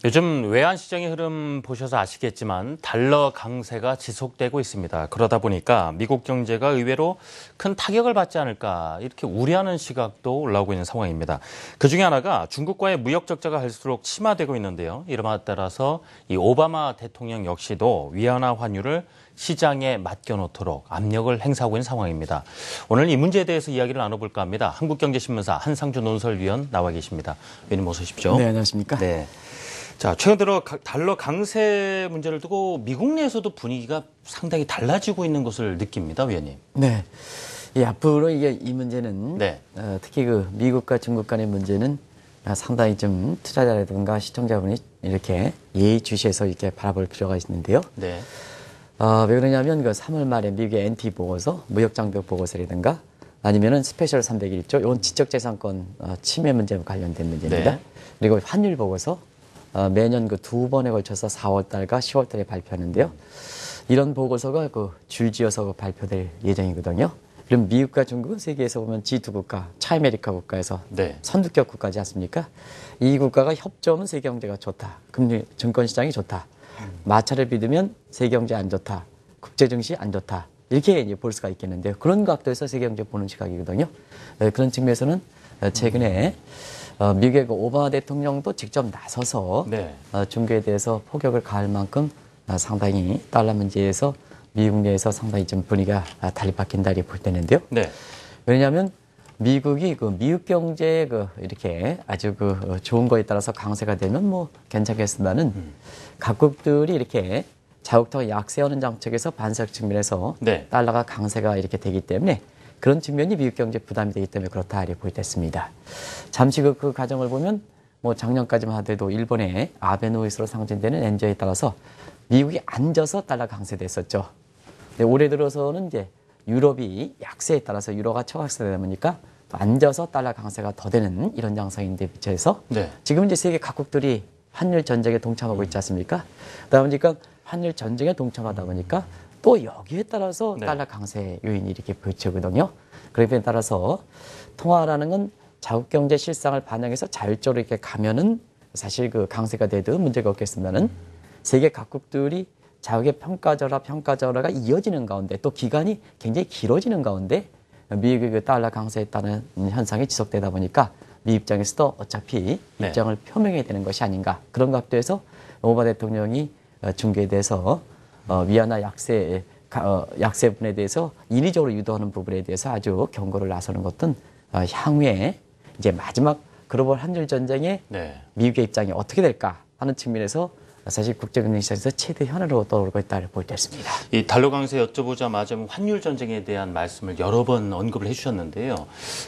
요즘 외환 시장의 흐름 보셔서 아시겠지만 달러 강세가 지속되고 있습니다. 그러다 보니까 미국 경제가 의외로 큰 타격을 받지 않을까 이렇게 우려하는 시각도 올라오고 있는 상황입니다. 그중에 하나가 중국과의 무역 적자가 갈수록 심화되고 있는데요. 이름에 따라서 이 오바마 대통령 역시도 위안화 환율을 시장에 맡겨놓도록 압력을 행사하고 있는 상황입니다. 오늘 이 문제에 대해서 이야기를 나눠볼까 합니다. 한국경제신문사 한상주 논설위원 나와 계십니다. 위원님 어서 오십시오. 네, 안녕하십니까. 네. 자, 최근 들어 달러 강세 문제를 두고 미국 내에서도 분위기가 상당히 달라지고 있는 것을 느낍니다, 위원님. 네. 앞으로 이 문제는 네. 특히 그 미국과 중국 간의 문제는 상당히 좀 투자자라든가 시청자분이 이렇게 예의주시해서 이렇게 바라볼 필요가 있는데요. 네. 왜 그러냐면 그 3월 말에 미국의 NT 보고서, 무역장벽 보고서라든가 아니면은 스페셜 301조, 이건 지적재산권 침해 문제와 관련된 문제입니다. 네. 그리고 환율 보고서, 매년 그 두 번에 걸쳐서 4월 달과 10월 달에 발표하는데요. 이런 보고서가 그 줄지어서 발표될 예정이거든요. 그럼 미국과 중국은 세계에서 보면 G2 국가, 차아메리카 국가에서 네. 선두격 국가지 않습니까? 이 국가가 협조하면 세계 경제가 좋다. 금리, 증권 시장이 좋다. 마찰을 빚으면 세계 경제 안 좋다. 국제 증시 안 좋다. 이렇게 이제 볼 수가 있겠는데요. 그런 각도에서 세계 경제 보는 시각이거든요. 그런 측면에서는 최근에 미국의 그 오바마 대통령도 직접 나서서 네. 중국에 대해서 포격을 가할 만큼 상당히 달러 문제에서 미국 내에서 상당히 좀 분위기가 달리 바뀐다 이렇게 볼 때는데요. 네. 왜냐하면 미국이 그 미국 경제에 그 이렇게 아주 그 좋은 거에 따라서 강세가 되면 뭐 괜찮겠지만은 각국들이 이렇게 자국통화 약세하는 정책에서 반사적 측면에서 네. 달러가 강세가 이렇게 되기 때문에 그런 측면이 미국 경제 부담이 되기 때문에 그렇다 이렇게 보였습니다. 잠시 그 과정을 보면 뭐 작년까지만 하더라도 일본의 아베노미스로 상징되는 엔저에 따라서 미국이 앉아서 달러 강세됐었죠. 근데 올해 들어서는 이제 유럽이 약세에 따라서 유로가 초강세되다 보니까 또 앉아서 달러 강세가 더 되는 이런 양상인데 비춰서 네. 지금 이제 세계 각국들이 환율 전쟁에 동참하고 있지 않습니까? 그러다 보니까 환율 전쟁에 동참하다 보니까 또 여기에 따라서 네. 달러 강세 요인이 이렇게 보이거든요. 그러기에 따라서 통화라는 건 자국 경제 실상을 반영해서 자율적으로 이렇게 가면은 사실 그 강세가 되든 문제가 없겠습니다는 세계 각국들이 자국의 평가절하가 이어지는 가운데 또 기간이 굉장히 길어지는 가운데 미국의 그 달러 강세에 따른 현상이 지속되다 보니까 미 입장에서도 어차피 네. 입장을 표명해야 되는 것이 아닌가. 그런 각도에서 오바마 대통령이 중국에 대해서 위안화 약세분에 대해서 인위적으로 유도하는 부분에 대해서 아주 경고를 나서는 것은 향후에 이제 마지막 글로벌 환율 전쟁에 네. 미국의 입장이 어떻게 될까 하는 측면에서 사실 국제금융시장에서 최대 현안으로 떠오르고 있다고 볼 때 있습니다. 이 달러 강세 여쭤보자마자 환율 전쟁에 대한 말씀을 여러 번 언급을 해주셨는데요.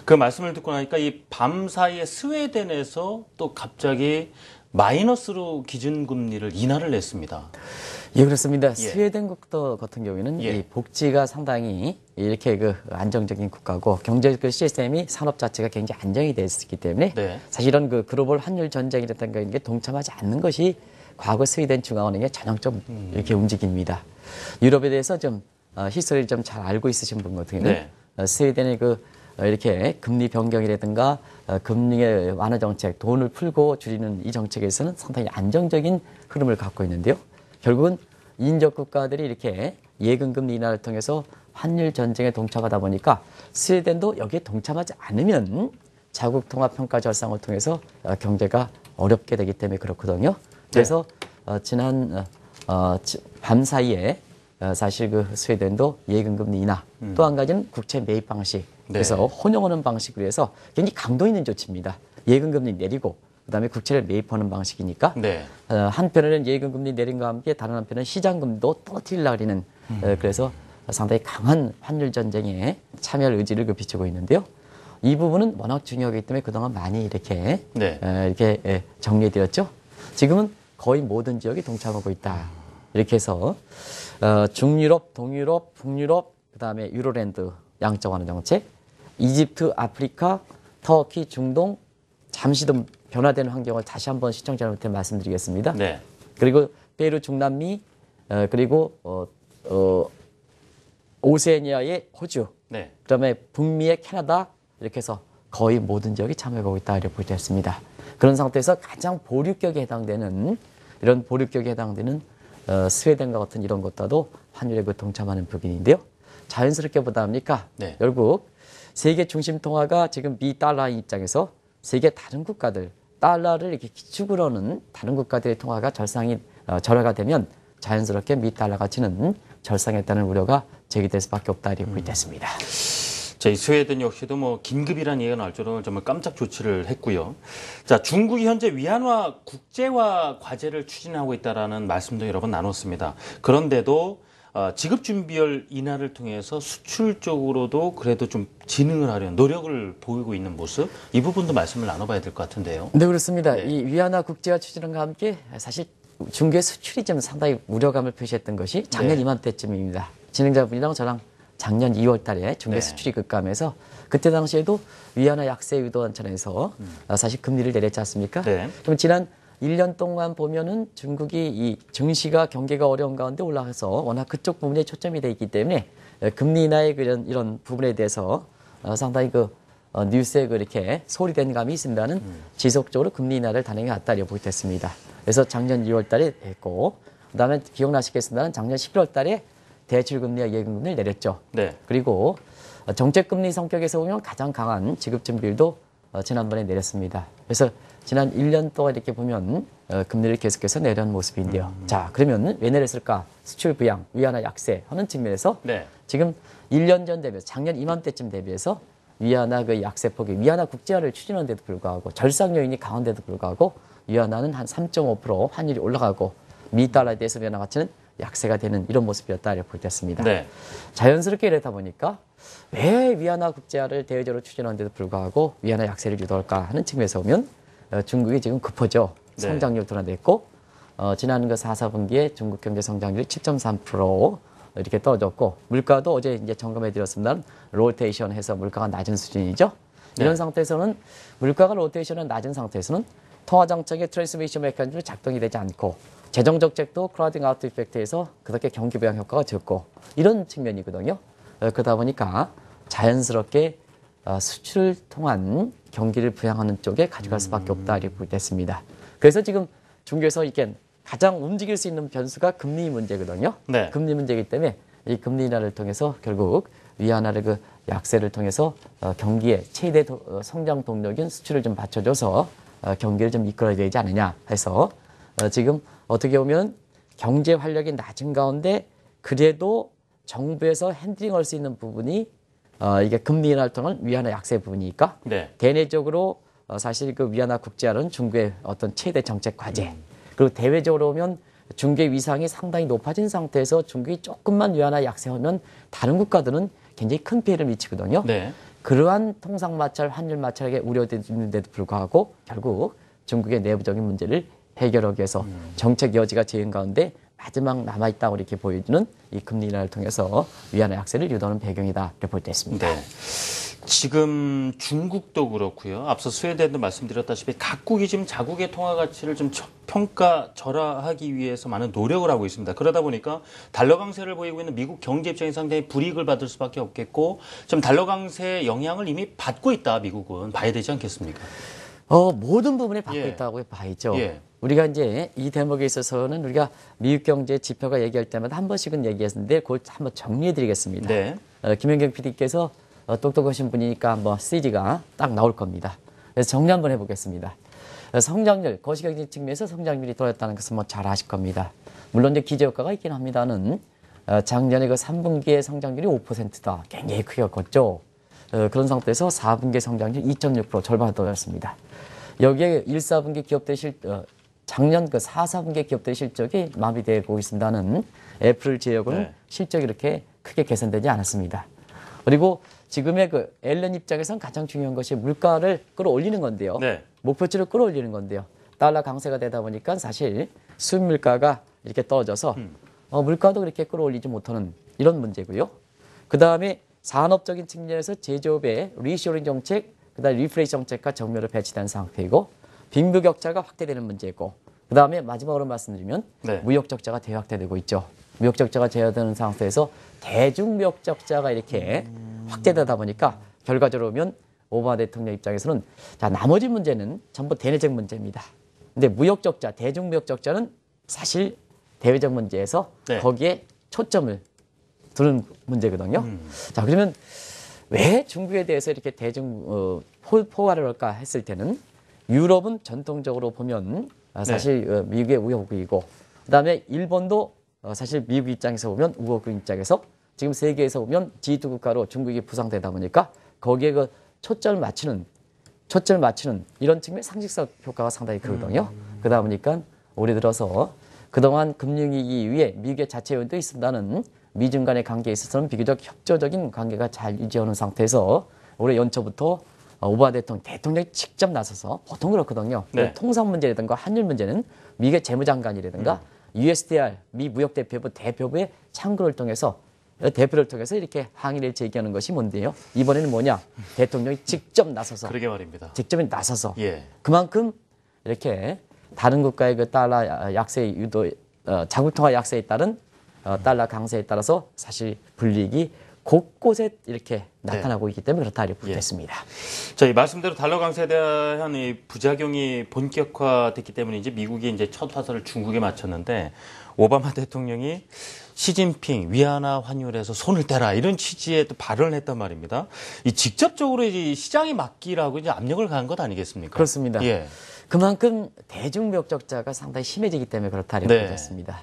그 말씀을 듣고 나니까 이 밤 사이에 스웨덴에서 또 갑자기 마이너스로 기준금리를 인하를 냈습니다. 예, 그렇습니다. 스웨덴 국도 같은 경우에는 예. 이 복지가 상당히 이렇게 그 안정적인 국가고 경제 그 시스템이 산업 자체가 굉장히 안정이 되어 있기 때문에 네. 사실 이런 그 글로벌 환율 전쟁이라든가 이런 게 동참하지 않는 것이 과거 스웨덴 중앙은행의 전형적 이렇게 움직임입니다. 유럽에 대해서 좀 히스토리를 좀 잘 알고 있으신 분 같은 경우는 스웨덴의 그 이렇게 금리 변경이라든가 금리의 완화 정책, 돈을 풀고 줄이는 이 정책에서는 상당히 안정적인 흐름을 갖고 있는데요. 결국은 인접 국가들이 이렇게 예금 금리 인하를 통해서 환율 전쟁에 동참하다 보니까 스웨덴도 여기에 동참하지 않으면 자국 통화 평가 절상을 통해서 경제가 어렵게 되기 때문에 그렇거든요. 그래서 지난 밤 사이에 사실 그 스웨덴도 예금 금리 인하 또 한 가지는 국채 매입 방식 그래서 혼용하는 방식으로 해서 굉장히 강도 있는 조치입니다. 예금 금리 내리고 그다음에 국채를 매입하는 방식이니까 한편에는 예금 금리 내린과 함께 다른 한편은 시장 금리도 떨어뜨리려고 하는 그래서 상당히 강한 환율 전쟁에 참여할 의지를 비추고 있는데요. 이 부분은 워낙 중요하기 때문에 그동안 많이 이렇게 정리되었죠. 지금은 거의 모든 지역이 동참하고 있다. 이렇게 해서 중유럽, 동유럽, 북유럽, 그다음에 유로랜드 양적 완화 정책, 이집트, 아프리카, 터키, 중동 잠시 좀 변화되는 환경을 다시 한번 시청자분한테 말씀드리겠습니다. 네. 그리고 페루, 중남미, 그리고 오세아니아의 호주, 네. 그다음에 북미의 캐나다 이렇게 해서 거의 모든 지역이 참여하고 있다 이렇게 볼 수 있습니다. 그런 상태에서 가장 보류격에 해당되는 이런 보류격에 해당되는 스웨덴과 같은 이런 것과도 환율에 그 동참하는 부분인데요. 자연스럽게 보다 보니까 네. 결국 세계 중심 통화가 지금 미 달러 입장에서 세계 다른 국가들 달러를 이렇게 기축으로 하는 다른 국가들의 통화가 절하가 되면 자연스럽게 미 달러 가치는 절상했다는 우려가 제기될 수밖에 없다 이렇게 보겠습니다. 이 스웨덴 역시도 뭐 긴급이라는 얘기가 나올 줄은 정말 깜짝 조치를 했고요. 자, 중국이 현재 위안화 국제화 과제를 추진하고 있다라는 말씀도 여러 번 나눴습니다. 그런데도 지급 준비율 인하를 통해서 수출 쪽으로도 그래도 좀 진흥을 하려는 노력을 보이고 있는 모습, 이 부분도 말씀을 나눠봐야 될 것 같은데요. 네, 그렇습니다. 네. 이 위안화 국제화 추진과 함께 사실 중국의 수출이 좀 상당히 우려감을 표시했던 것이 작년 네. 이맘때쯤입니다. 진행자분이랑 저랑 작년 2월 달에 중국의 네. 수출이 급감해서 그때 당시에도 위안화 약세 유도한 차원에서 사실 금리를 내렸지 않습니까? 네. 그럼 지난 1년 동안 보면은 중국이 이 증시가 경기가 어려운 가운데 올라가서 워낙 그쪽 부분에 초점이 돼 있기 때문에 금리 인하의 이런 부분에 대해서 상당히 뉴스에 이렇게 소리된 감이 있습니다는 지속적으로 금리 인하를 단행해 왔다 이렇게 보게 됐습니다. 그래서 작년 2월 달에 했고 그다음에 기억나시겠습니다는 작년 11월 달에 대출금리와 예금금리를 내렸죠. 네. 그리고 정책금리 성격에서 보면 가장 강한 지급준비율도 지난번에 내렸습니다. 그래서 지난 1년 동안 이렇게 보면 금리를 계속해서 내려온 모습인데요. 자, 그러면 왜 내렸을까? 수출 부양, 위안화 약세 하는 측면에서 네. 지금 1년 전 대비해서 작년 이맘때쯤 대비해서 위안화 그 약세폭이 위안화 국제화를 추진하는데도 불구하고 절상 요인이 강한데도 불구하고 위안화는 한 3.5% 환율이 올라가고 미 달러에 대해서 위안화 가치는 약세가 되는 이런 모습이었다 이렇게 볼 때 있습니다. 네. 자연스럽게 이러다 보니까 왜 위안화 국제화를 대외적으로 추진하는데도 불구하고 위안화 약세를 유도할까 하는 측면에서 보면 중국이 지금 급하죠. 네. 성장률 드러냈고 지난 4분기에 중국 경제 성장률이 7.3% 이렇게 떨어졌고 물가도 어제 이제 점검해 드렸습니다. 로테이션 해서 물가가 낮은 수준이죠. 이런 네. 상태에서는 물가가 로테이션은 낮은 상태에서는 통화 정책의 트랜스미션 메커니즘이 작동이 되지 않고 재정 정책도 크라우딩 아웃 이펙트에서 그렇게 경기 부양 효과가 적고 이런 측면이거든요. 그러다 보니까 자연스럽게 수출을 통한 경기를 부양하는 쪽에 가져갈 수밖에 없다 이렇게 됐습니다. 그래서 지금 중국에서 이게 가장 움직일 수 있는 변수가 금리 문제거든요. 네. 금리 문제이기 때문에 이 금리 인하를 통해서 결국 위안화를 그 약세를 통해서 경기의 최대 성장 동력인 수출을 좀 받쳐줘서 경기를 좀 이끌어야 되지 않느냐 해서 지금 어떻게 보면 경제 활력이 낮은 가운데 그래도 정부에서 핸들링할 수 있는 부분이 이게 금리 인하를 통한 위안화 약세 부분이니까 네. 대내적으로 사실 그 위안화 국제화는 중국의 어떤 최대 정책 과제 그리고 대외적으로 보면 중국의 위상이 상당히 높아진 상태에서 중국이 조금만 위안화 약세하면 다른 국가들은 굉장히 큰 피해를 미치거든요. 네. 그러한 통상 마찰, 환율 마찰에 우려되는데도 불구하고 결국 중국의 내부적인 문제를 해결하기 위해서 정책 여지가 제한 가운데 마지막 남아있다고 이렇게 보여주는 이 금리 인하를 통해서 위안화 약세를 유도하는 배경이다 이렇게 볼 때 있습니다. 네. 지금 중국도 그렇고요. 앞서 스웨덴도 말씀드렸다시피 각국이 지금 자국의 통화 가치를 좀 평가 절하하기 위해서 많은 노력을 하고 있습니다. 그러다 보니까 달러 강세를 보이고 있는 미국 경제 입장이 상당히 불이익을 받을 수밖에 없겠고 좀 달러 강세의 영향을 이미 받고 있다. 미국은 봐야 되지 않겠습니까? 모든 부분에 받고 예. 있다고 봐야죠. 예. 우리가 이제 이 대목에 있어서는 우리가 미국 경제 지표가 얘기할 때마다 한 번씩은 얘기했는데 그걸 한번 정리해 드리겠습니다. 네. 김현경 PD께서 똑똑하신 분이니까 뭐 CD가 딱 나올 겁니다. 그래서 정리 한번 해보겠습니다. 성장률, 거시경제 측면에서 성장률이 떨어졌다는 것은 뭐 잘 아실 겁니다. 물론 이제 기저효과가 있긴 합니다는 작년에 그 3분기의 성장률이 5%다. 굉장히 크게 컸죠. 그런 상태에서 4분기 성장률 2.6% 절반 떨어졌습니다. 여기에 1, 4분기 기업들 작년 그 4, 4분기 기업들 실적이 마비되고 있습니다는 애플 제약은 네. 실적이 이렇게 크게 개선되지 않았습니다. 그리고 지금의 그 앨런 입장에서는 가장 중요한 것이 물가를 끌어올리는 건데요. 네. 목표치를 끌어올리는 건데요. 달러 강세가 되다 보니까 사실 수입 물가가 이렇게 떨어져서 물가도 그렇게 끌어올리지 못하는 이런 문제고요. 그 다음에 산업적인 측면에서 제조업의 리쇼링 정책, 그다음에 리프레시 정책과 정면으로 배치된 상태이고 빈부 격차가 확대되는 문제고 그 다음에 마지막으로 말씀드리면 네. 무역 적자가 대확대되고 있죠. 무역 적자가 제어되는 상태에서 대중 무역 적자가 이렇게 확대되다 보니까 결과적으로 보면 오바마 대통령 입장에서는 자, 나머지 문제는 전부 대내적 문제입니다. 근데 무역 적자, 대중 무역 적자는 사실 대외적 문제에서 네. 거기에 초점을 두는 문제거든요. 자, 그러면 왜 중국에 대해서 이렇게 대중 포괄을 할까 했을 때는 유럽은 전통적으로 보면 사실 미국의 우호국이고 그다음에 일본도 사실 미국 입장에서 보면 우호국 입장에서 지금 세계에서 보면 G2 국가로 중국이 부상되다 보니까 거기에 그 초점을 맞추는 이런 측면의 상식적 효과가 상당히 크거든요. 그러다 보니까 올해 들어서 그동안 금융위기 이후에 미국의 자체 요인도 있습니다는 미중 간의 관계에 있어서는 비교적 협조적인 관계가 잘 유지하는 상태에서 올해 연초부터 오바마 대통령이 직접 나서서 보통 그렇거든요. 네. 통상 문제라든가 환율 문제는 미국의 재무장관이라든가 USDR 미 무역대표부 대표부의 참고를 통해서 대표를 통해서 이렇게 항의를 제기하는 것이 뭔데요? 이번에는 뭐냐? 대통령이 직접 나서서 그러게 말입니다. 직접 나서서 예. 그만큼 이렇게 다른 국가의 그 달러 약세 유도 자국 통화 약세에 따른 달러 강세에 따라서 사실 불이익이 곳곳에 이렇게 나타나고 있기 때문에 그렇다 이렇게 보겠습니다. 자, 이 말씀대로 달러 강세에 대한 이 부작용이 본격화됐기 때문에 이제 미국이 이제 첫 화살을 중국에 맞췄는데 오바마 대통령이 시진핑 위안화 환율에서 손을 떼라 이런 취지의 또 발언을 했단 말입니다. 이 직접적으로 이 시장이 맡기라고 이제 압력을 가한 것 아니겠습니까? 그렇습니다. 예. 그만큼 대중무역 적자가 상당히 심해지기 때문에 그렇다 이렇게 보겠습니다.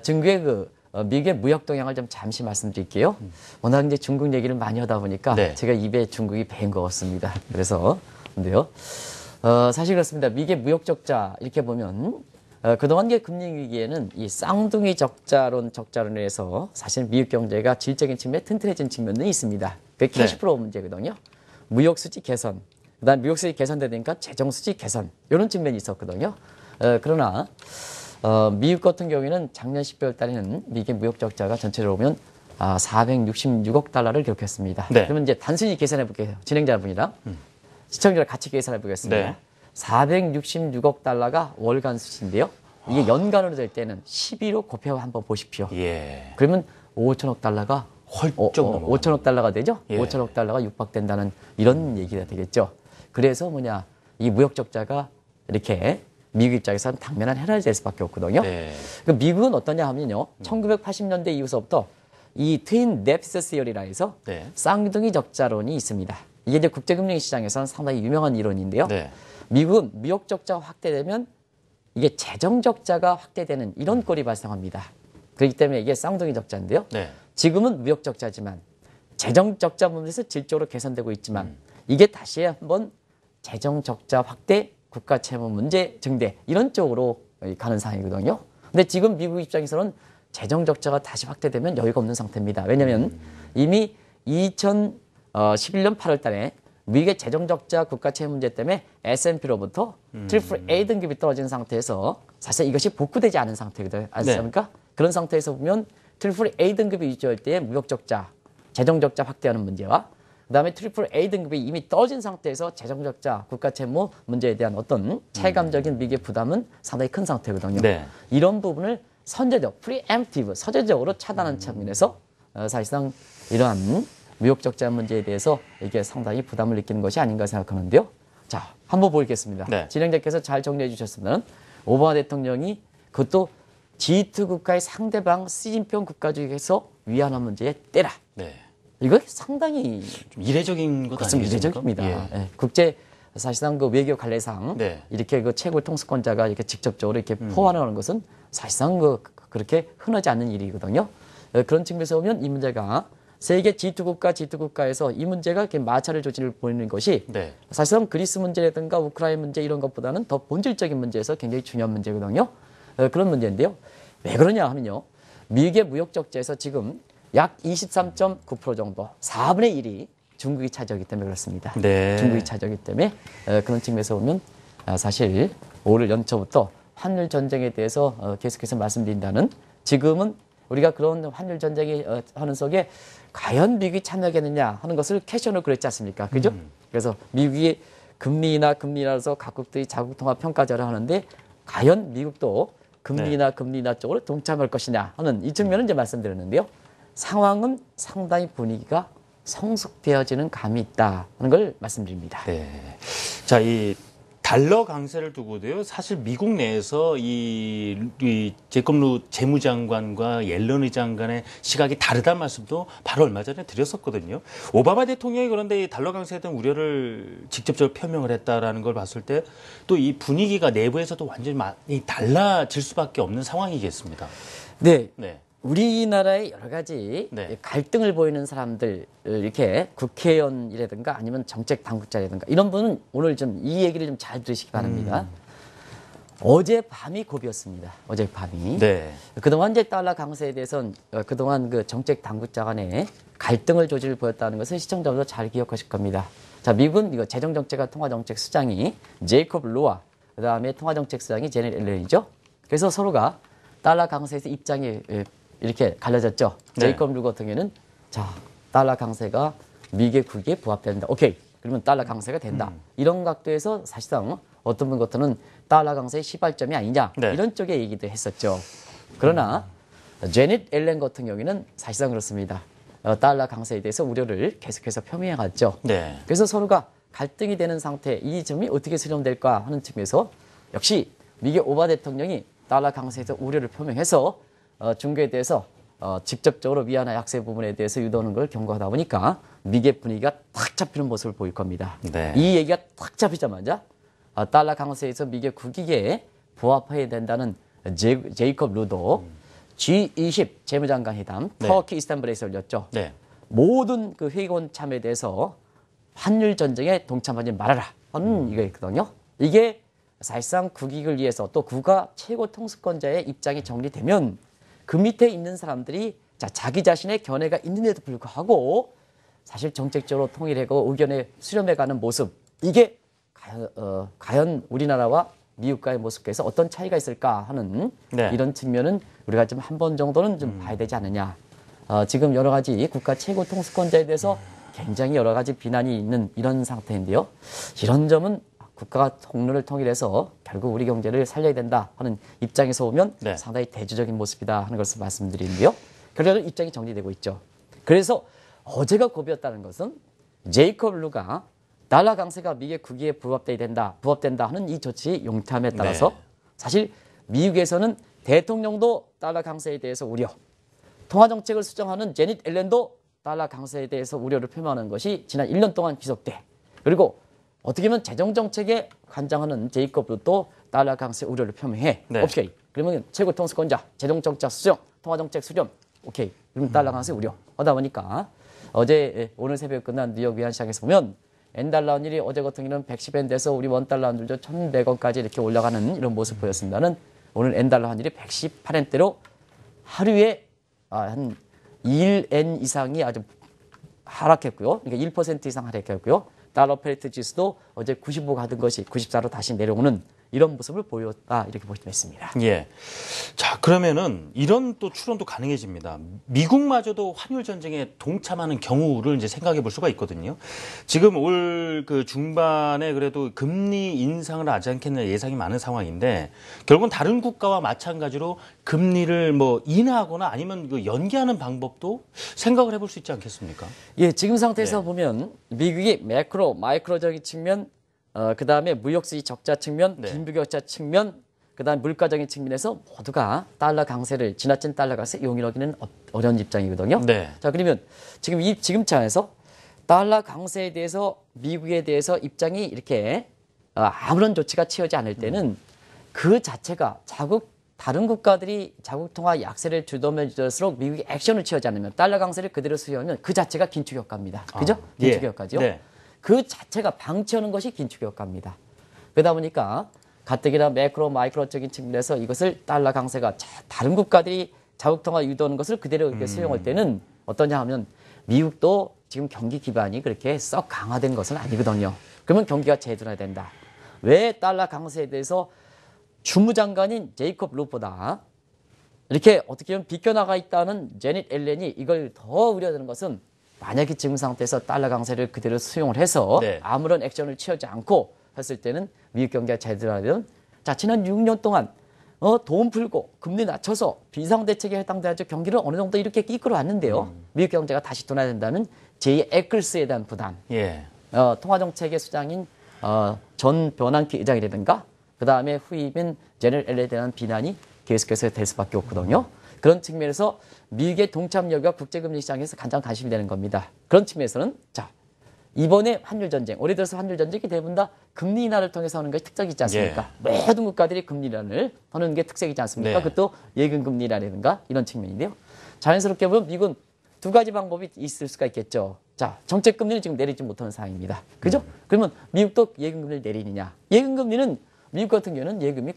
중국의 미국의 무역 동향을 좀 잠시 말씀드릴게요. 워낙 이제 중국 얘기를 많이 하다 보니까 제가 입에 중국이 배인 것 같습니다. 그래서 근데요, 사실 그렇습니다. 미국의 무역 적자 이렇게 보면 그동안의 금융 위기에는 이 쌍둥이 적자론에 의해서 사실 미국 경제가 질적인 측면에 튼튼해진 측면은 있습니다. 그게 캐시플로우 문제거든요. 무역 수지 개선, 그다음 무역 수지 개선되니까 재정 수지 개선 이런 측면이 있었거든요. 그러나 미국 같은 경우에는 작년 12월 달에는 미국의 무역 적자가 전체적으로 보면 466억 달러를 기록했습니다. 그러면 이제 단순히 계산해 볼게요. 진행자분이랑 시청자를 같이 계산해 보겠습니다. 466억 달러가 월간 수치인데요. 이게 연간으로 될 때는 12로 곱해 한번 보십시오. 예. 그러면 5천억 달러가 헐쩍 넘어가요. 5천억 달러가 되죠. 예. 5천억 달러가 육박된다는 이런 얘기가 되겠죠. 그래서 뭐냐, 이 무역 적자가 이렇게 미국 입장에서는 당면한 해라이 될 수밖에 없거든요. 그 미국은 어떠냐 하면요, 1980년대 이후서부터 이 트윈 데피시트 시어리라 해서 쌍둥이 적자론이 있습니다. 이게 이제 국제금융 시장에서는 상당히 유명한 이론인데요. 미국은 무역 적자가 확대되면 이게 재정 적자가 확대되는 이런 꼴이 발생합니다. 그렇기 때문에 이게 쌍둥이 적자인데요. 지금은 무역 적자지만 재정 적자 부분에서 질적으로 개선되고 있지만 이게 다시 한번 재정 적자 확대, 국가 채무 문제 증대 이런 쪽으로 가는 상황이거든요. 근데 지금 미국 입장에서는 재정 적자가 다시 확대되면 여유가 없는 상태입니다. 왜냐하면 이미 2011년 8월 달에 미국의 재정 적자 국가 채무 문제 때문에 S&P로부터 트리플 A 등급이 떨어진 상태에서 사실 이것이 복구되지 않은 상태거든요. 아십니까? 그런 상태에서 보면 트리플 A 등급이 유지할 때의 무역 적자, 재정 적자 확대하는 문제와 그다음에 트리플 A 등급이 이미 떨어진 상태에서 재정 적자, 국가 채무 문제에 대한 어떤 체감적인 미국의 부담은 상당히 큰 상태거든요. 이런 부분을 프리엠프티브, 서제적으로 차단하는 측면에서 사실상 이러한 무역 적자 문제에 대해서 이게 상당히 부담을 느끼는 것이 아닌가 생각하는데요. 자, 한번 보겠습니다. 진행자께서 잘 정리해 주셨습니다. 오바마 대통령이 그것도 G2 국가의 상대방 시진핑 국가 중에서 위안화 문제에 떼라. 이거 상당히 좀 이례적인 것 아니겠습니까? 이례적입니다. 국제 사실상 그 외교 관례상 이렇게 그 최고 통수권자가 이렇게 직접적으로 이렇게 포괄하는 것은 사실상 그렇게 흔하지 않는 일이거든요. 그런 측면에서 보면 이 문제가 세계 G2 국가에서 이 문제가 이렇게 마찰의 조짐을 보이는 것이 사실상 그리스 문제라든가 우크라이나 문제 이런 것보다는 더 본질적인 문제에서 굉장히 중요한 문제거든요. 그런 문제인데요. 왜 그러냐 하면요. 미국의 무역 적자에서 지금 약 23.9% 정도, 4분의 1이 중국이 차지하기 때문에 그렇습니다. 중국이 차지하기 때문에 그런 측면에서 보면 사실 올 연초부터 환율 전쟁에 대해서 계속해서 말씀드린다는 지금은 우리가 그런 환율 전쟁이 하는 속에 과연 미국이 참여하겠느냐 하는 것을 캐션으로 그랬지 않습니까? 그죠? 그래서 미국이 금리나라서 각국들이 자국 통화 평가자를 하는데 과연 미국도 금리나 쪽으로 동참할 것이냐 하는 이 측면은 이제 말씀드렸는데요. 상황은 상당히 분위기가 성숙되어지는 감이 있다는 걸 말씀드립니다. 네. 자, 이 달러 강세를 두고도요. 사실 미국 내에서 이 제이콥 루 재무장관과 옐런 의장 간의 시각이 다르다는 말씀도 바로 얼마 전에 드렸었거든요. 오바마 대통령이 그런데 이 달러 강세에 대한 우려를 직접적으로 표명을 했다라는 걸 봤을 때 또 이 분위기가 내부에서도 완전히 많이 달라질 수밖에 없는 상황이겠습니다. 네. 네. 우리나라의 여러 가지 네. 갈등을 보이는 사람들, 이렇게 국회의원이라든가 아니면 정책 당국자라든가 이런 분은 오늘 좀 이 얘기를 좀 잘 들으시기 바랍니다. 어젯밤이 고비였습니다. 어젯밤이. 네. 그동안 이제 달러 강세에 대해서는 그동안 그 정책 당국자 간에 갈등을 조짐을 보였다는 것을 시청자분들 잘 기억하실 겁니다. 자, 미국은 이거 재정정책과 통화정책 수장이 제이콥 루와 그다음에 통화정책 수장이 제넷 옐런이죠. 그래서 서로가 달러 강세에서 입장이 이렇게 갈라졌죠. 네. 제이콥 루 같은 경우에는 자, 달러 강세가 미국의 국익에 부합된다. 오케이. 그러면 달러 강세가 된다. 이런 각도에서 사실상 어떤 분 같은 달러 강세의 시발점이 아니냐. 네. 이런 쪽의 얘기도 했었죠. 그러나 제넷 옐런 같은 경우에는 사실상 그렇습니다. 달러 강세에 대해서 우려를 계속해서 표명해갔죠. 네. 그래서 서로가 갈등이 되는 상태, 이 점이 어떻게 수렴될까 하는 측면에서 역시 미국의 오바마 대통령이 달러 강세에서 우려를 표명해서 중국에 대해서 직접적으로 위안화 약세 부분에 대해서 유도하는 걸 경고하다 보니까 미국의 분위기가 탁 잡히는 모습을 보일 겁니다. 네. 이 얘기가 탁 잡히자마자 달러 강세에서 미국의 국익에 부합해야 된다는 제이콥 루도 G20 재무장관 회담 네. 터키 이스탄불에서 열렸죠. 네. 모든 그 회의원 참여에 대해서 환율 전쟁에 동참하지 말아라 하는 이거였거든요. 이게 사실상 국익을 위해서 또 국가 최고 통수권자의 입장이 정리되면 그 밑에 있는 사람들이 자기 자신의 견해가 있는데도 불구하고 사실 정책적으로 통일하고 의견에 수렴해가는 모습, 이게 과연 우리나라와 미국과의 모습에서 어떤 차이가 있을까 하는 네. 이런 측면은 우리가 좀 한 번 정도는 좀 봐야 되지 않느냐. 지금 여러 가지 국가 최고 통수권자에 대해서 굉장히 여러 가지 비난이 있는 이런 상태인데요. 이런 점은 국가가 통로를 통일해서 결국 우리 경제를 살려야 된다 하는 입장에서 보면 네. 상당히 대조적인 모습이다 하는 것을 말씀드리는데요. 그래도 입장이 정리되고 있죠. 그래서 어제가 고비였다는 것은 제이콥 루가 달러 강세가 미국의 국익에 부합된다 하는 이 조치 용탐에 따라서 네. 사실 미국에서는 대통령도 달러 강세에 대해서 우려, 통화정책을 수정하는 제닛 옐런도 달러 강세에 대해서 우려를 표명하는 것이 지난 1년 동안 지속돼. 그리고 어떻게 보면 재정정책에 관장하는 제이콥 루도 달러 강세 우려를 표명해. 네. 오케이. 그러면 최고 통수권자, 재정정책 수정, 통화정책 수렴. 오케이. 그럼 달러 강세 우려. 하다 보니까 오늘 새벽 끝난 뉴욕 위안시장에서 보면 엔달러 환율이 어제 같은 경우는 110엔 돼서 우리 원달러 환율도 1,100원까지 이렇게 올라가는 이런 모습 보였습니다는 오늘 엔달러 환율이 118엔대로 하루에 한 1엔 이상이 아주 하락했고요. 그러니까 1% 이상 하락했고요. 달러 페리트 지수도 어제 95 가던 것이 94로 다시 내려오는 이런 모습을 보였다 이렇게 볼 수 있습니다. 예. 자, 그러면은 이런 또 추론도 가능해집니다. 미국마저도 환율 전쟁에 동참하는 경우를 이제 생각해 볼 수가 있거든요. 지금 올 그 중반에 그래도 금리 인상을 하지 않겠느냐 예상이 많은 상황인데 결국은 다른 국가와 마찬가지로 금리를 뭐 인하하거나 아니면 그 연기하는 방법도 생각을 해볼 수 있지 않겠습니까? 예, 지금 상태에서 네. 보면 미국이 매크로, 마이크로적인 측면, 그 다음에 무역수지 적자 측면, 네. 빈부격차 측면, 그 다음 물가적인 측면에서 모두가 달러 강세를, 지나친 달러 강세 용인하기는 어려운 입장이거든요. 네. 자, 그러면 지금 차에서 달러 강세에 대해서 미국에 대해서 입장이 이렇게 아무런 조치가 취하지 않을 때는 그 자체가 다른 국가들이 자국 통화 약세를 주도면 주도할수록 미국이 액션을 취하지 않으면 달러 강세를 그대로 수용하면 그 자체가 긴축 효과입니다. 그죠? 긴축 예. 효과죠. 네. 그 자체가 방치하는 것이 긴축 효과입니다. 그러다 보니까 가뜩이나 매크로 마이크로적인 측면에서 이것을 달러 강세가 다른 국가들이 자국 통화 유도하는 것을 그대로 이렇게 수용할 때는 어떠냐 하면 미국도 지금 경기 기반이 그렇게 썩 강화된 것은 아니거든요. 그러면 경기가 재둔화야 된다. 왜 달러 강세에 대해서 주무장관인 제이콥 루보다 이렇게 어떻게 보면 비껴나가 있다는 제닛 옐런이 이걸 더 우려되는 것은 만약에 지금 상태에서 달러 강세를 그대로 수용을 해서 네. 아무런 액션을 취하지 않고 했을 때는 미국 경기가 재둔화되면 자 지난 6년 동안 돈 풀고 금리 낮춰서 비상대책에 해당돼서 경기를 어느 정도 이렇게 이끌어 왔는데요. 미국 경제가 다시 둔화된다면 제2 에클스에 대한 부담, 예. 통화정책의 수장인 존 버난키 의장이라든가 그 다음에 후임인 제널 앨런에 대한 비난이 계속해서 될 수밖에 없거든요. 그런 측면에서 미국의 동참력과 국제금리 시장에서 가장 관심이 되는 겁니다. 그런 측면에서는 자 이번에 환율 전쟁, 올해 들어서 환율 전쟁이 대부분 다 금리 인하를 통해서 하는 것이 특징이지 않습니까? 모든 국가들이 금리 인하를 하는 게 특색이지 않습니까? 네. 그것도 예금 금리 인하라든가 이런 측면인데요. 자연스럽게 보면 미국은 두 가지 방법이 있을 수가 있겠죠. 자, 정책 금리는 지금 내리지 못하는 상황입니다. 그죠? 그러면 미국도 예금 금리를 내리느냐? 예금 금리는 미국 같은 경우는 예금이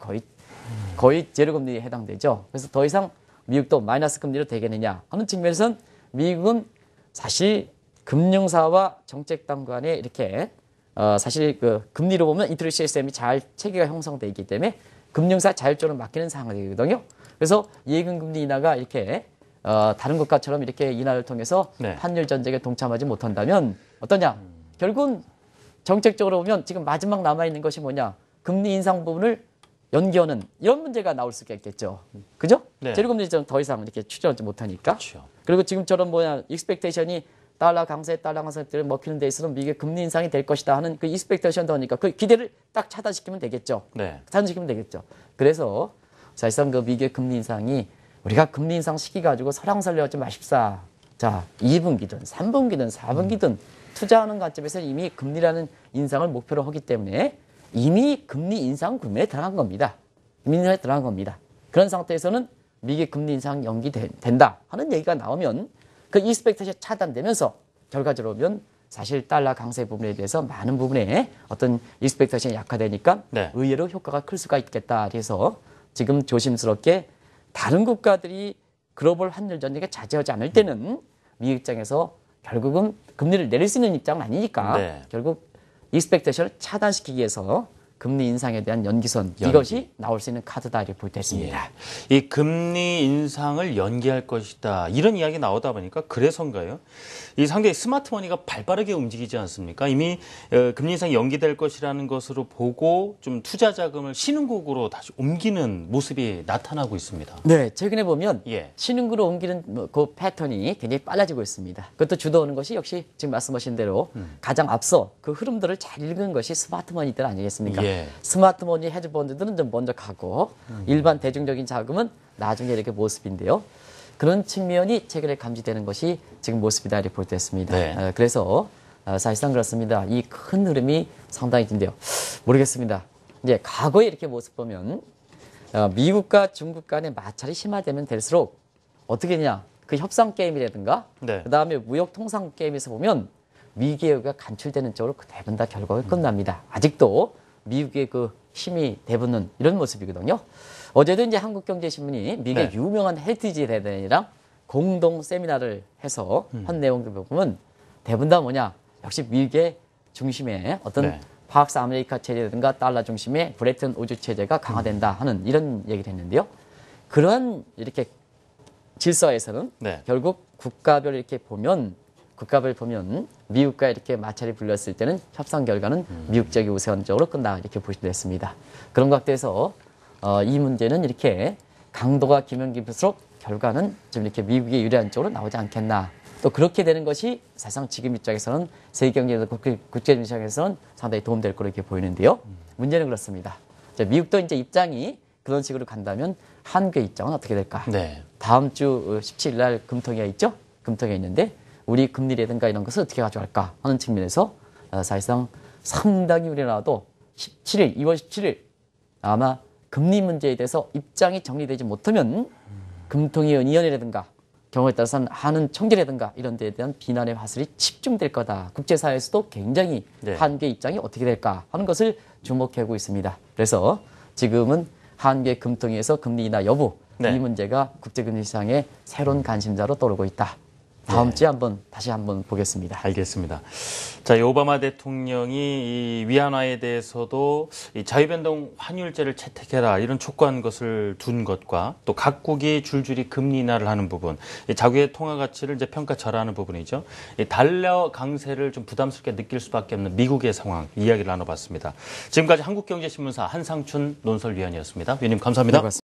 거의 제로 금리에 해당되죠. 그래서 더 이상 미국도 마이너스 금리로 되겠느냐 하는 측면에서는 미국은 사실 금융사와 정책당 간에 이렇게 사실 그 금리로 보면 인트레스트 시스템이 잘 체계가 형성되어 있기 때문에 금융사 자율적으로 맡기는 상황이거든요. 그래서 예금 금리 인하가 이렇게 다른 국가처럼 이렇게 인하를 통해서 네. 환율 전쟁에 동참하지 못한다면 어떠냐? 결국은 정책적으로 보면 지금 마지막 남아 있는 것이 뭐냐? 금리 인상 부분을 연기하는 이런 문제가 나올 수가 있겠죠. 그죠? 네. 제로금리는 더 이상 이렇게 추진하지 못하니까. 그렇죠. 그리고 지금처럼 뭐냐, 익스펙테이션이 달러 강세를 먹히는 데 있어서는 미국의 금리 인상이 될 것이다 하는 그 익스펙테이션도 하니까 그 기대를 딱 차단시키면 되겠죠. 네. 차단시키면 되겠죠. 그래서 사실상 그 미국의 금리 인상이 우리가 금리 인상 시기 가지고 설왕설래하지 마십사. 자, 2분기든 3분기든 4분기든 투자하는 관점에서 이미 금리라는 인상을 목표로 하기 때문에 이미 금리 인상 구매에 들어간 겁니다. 금리 인상에 들어간 겁니다. 그런 상태에서는 미국의 금리 인상 연기된다 하는 얘기가 나오면 그 익스펙테이션 차단되면서 결과적으로 보면 사실 달러 강세 부분에 대해서 많은 부분에 어떤 익스펙테이션이 약화되니까 네. 의외로 효과가 클 수가 있겠다. 그래서 지금 조심스럽게 다른 국가들이 글로벌 환율 전쟁에 자제하지 않을 때는 미국 입장에서 결국은 금리를 내릴 수 있는 입장은 아니니까 네. 결국 익스펙테이션을 차단시키기 위해서 금리 인상에 대한 연기선 이것이 나올 수 있는 카드다 이렇게 볼 때 있습니다. 예. 이 금리 인상을 연기할 것이다 이런 이야기 나오다 보니까 그래서인가요? 이 상당히 스마트머니가 발빠르게 움직이지 않습니까? 이미 금리 인상이 연기될 것이라는 것으로 보고 좀 투자 자금을 신흥국으로 다시 옮기는 모습이 나타나고 있습니다. 네, 최근에 보면 예. 신흥국으로 옮기는 그 패턴이 굉장히 빨라지고 있습니다. 그것도 주도하는 것이 역시 지금 말씀하신 대로 가장 앞서 그 흐름들을 잘 읽은 것이 스마트머니들 아니겠습니까? 예. 스마트머니 헤지펀드들은 좀 먼저 가고 일반 대중적인 자금은 나중에 이렇게 모습인데요. 그런 측면이 최근에 감지되는 것이 지금 모습이다 이렇게 볼 때 있습니다. 네. 그래서 사실상 그렇습니다. 이 큰 흐름이 상당히 긴데요. 모르겠습니다. 이제 과거에 이렇게 모습 보면 미국과 중국 간의 마찰이 심화되면 될수록 어떻게 되냐? 그 협상 게임이라든가 네. 그다음에 무역 통상 게임에서 보면 미국의 여기가 간출되는 쪽으로 대부분 다 결과가 끝납니다. 아직도 미국의 그 힘이 대부분 이런 모습이거든요. 어제도 이제 한국경제신문이 미국의 네. 유명한 헬티지 대단이랑 공동 세미나를 해서 한 내용들 보면 대부분 다 뭐냐? 역시 미국의 중심에 어떤 네. 파악스 아메리카 체제라든가 달러 중심의 브레튼 우주 체제가 강화된다 하는 이런 얘기를 했는데요. 그런 이렇게 질서에서는 네. 결국 국가별 이렇게 보면 미국과 이렇게 마찰이 불렸을 때는 협상 결과는 미국 지역이 우선적으로 끝나 이렇게 보시면 됐습니다. 그런 각도에서 이 문제는 이렇게 강도가 기면 깊을수록 결과는 좀 이렇게 미국에 유리한 쪽으로 나오지 않겠나. 또 그렇게 되는 것이 사실상 지금 입장에서는 세계 경제에서 국제 시장에서는 상당히 도움될 거로 이렇게 보이는데요. 문제는 그렇습니다. 미국도 이제 입장이 그런 식으로 간다면 한국의 입장은 어떻게 될까? 네. 다음 주 17일 날 금통위가 있죠? 금통위가 있는데 우리 금리라든가 이런 것을 어떻게 가져갈까 하는 측면에서 사실상 상당히 우리나라도 2월 17일 아마 금리 문제에 대해서 입장이 정리되지 못하면 금통위 의원이라든가 경우에 따라서는 하는 총재라든가 이런 데에 대한 비난의 화살이 집중될 거다. 국제사회에서도 굉장히 네. 한국의 입장이 어떻게 될까 하는 것을 주목하고 있습니다. 그래서 지금은 한국의 금통위에서 금리 인하 여부 네. 이 문제가 국제금리 시장의 새로운 관심사로 떠오르고 있다. 다음 주에 다시 한번 보겠습니다. 알겠습니다. 자, 오바마 대통령이 이 위안화에 대해서도 이 자유변동 환율제를 채택해라 이런 촉구한 것을 둔 것과 또 각국이 줄줄이 금리 인하를 하는 부분, 이 자국의 통화 가치를 이제 평가절하하는 부분이죠. 이 달러 강세를 좀 부담스럽게 느낄 수밖에 없는 미국의 상황 이야기를 나눠봤습니다. 지금까지 한국경제신문사 한상춘 논설위원이었습니다. 위원님 감사합니다. 네,